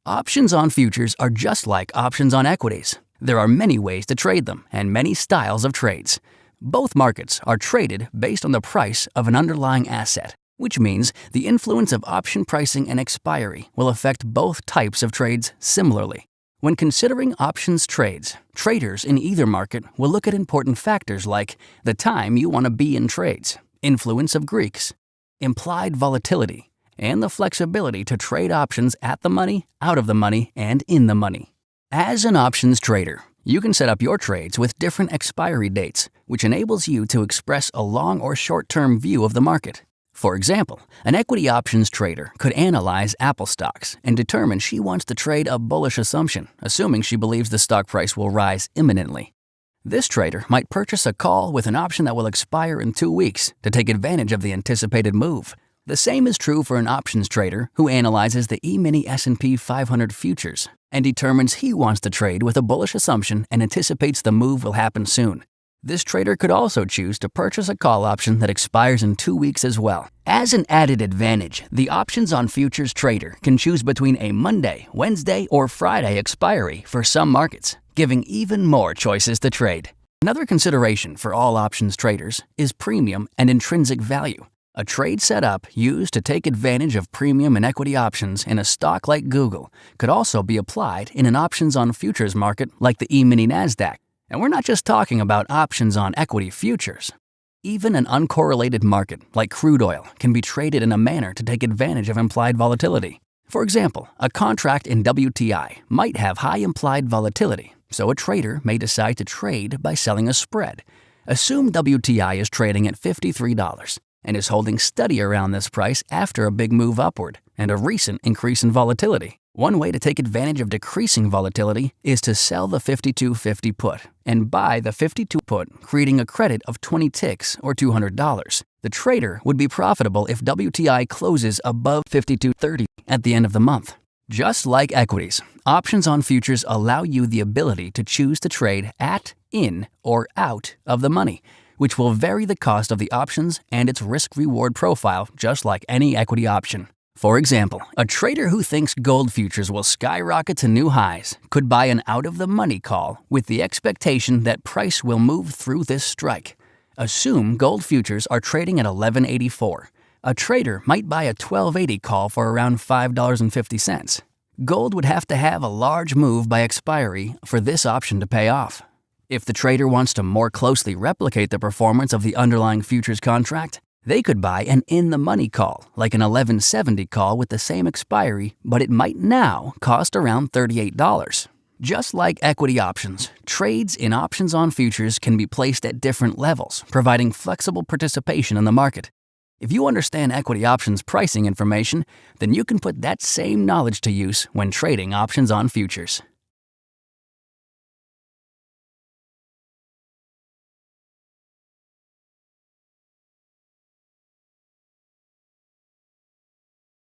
Options on futures are just like options on equities. There are many ways to trade them and many styles of trades. Both markets are traded based on the price of an underlying asset, which means the influence of option pricing and expiry will affect both types of trades similarly. When considering options trades, traders in either market will look at important factors like the time you want to be in trades, influence of Greeks, implied volatility, and the flexibility to trade options at the money, out of the money, and in the money. As an options trader, you can set up your trades with different expiry dates, which enables you to express a long or short-term view of the market. For example, an equity options trader could analyze Apple stocks and determine she wants to trade a bullish assumption, assuming she believes the stock price will rise imminently. This trader might purchase a call with an option that will expire in 2 weeks to take advantage of the anticipated move. The same is true for an options trader who analyzes the E-mini S&P 500 futures and determines he wants to trade with a bullish assumption and anticipates the move will happen soon. This trader could also choose to purchase a call option that expires in 2 weeks as well. As an added advantage, the options on futures trader can choose between a Monday, Wednesday, or Friday expiry for some markets, giving even more choices to trade. Another consideration for all options traders is premium and intrinsic value. A trade setup used to take advantage of premium and equity options in a stock like Google could also be applied in an options on futures market like the E-mini NASDAQ. And we're not just talking about options on equity futures. Even an uncorrelated market like crude oil can be traded in a manner to take advantage of implied volatility. For example, a contract in WTI might have high implied volatility, so a trader may decide to trade by selling a spread. Assume WTI is trading at $53 and is holding steady around this price after a big move upward and a recent increase in volatility. One way to take advantage of decreasing volatility is to sell the 52.50 put and buy the 52 put, creating a credit of 20 ticks or $200. The trader would be profitable if WTI closes above 52.30 at the end of the month. Just like equities, options on futures allow you the ability to choose to trade at, in, or out of the money, which will vary the cost of the options and its risk-reward profile just like any equity option. For example, a trader who thinks gold futures will skyrocket to new highs could buy an out-of-the-money call with the expectation that price will move through this strike. Assume gold futures are trading at $11.84. A trader might buy a $12.80 call for around $5.50. Gold would have to have a large move by expiry for this option to pay off. If the trader wants to more closely replicate the performance of the underlying futures contract, they could buy an in-the-money call, like an $11.70 call with the same expiry, but it might now cost around $38. Just like equity options, trades in options on futures can be placed at different levels, providing flexible participation in the market. If you understand equity options pricing information, then you can put that same knowledge to use when trading options on futures.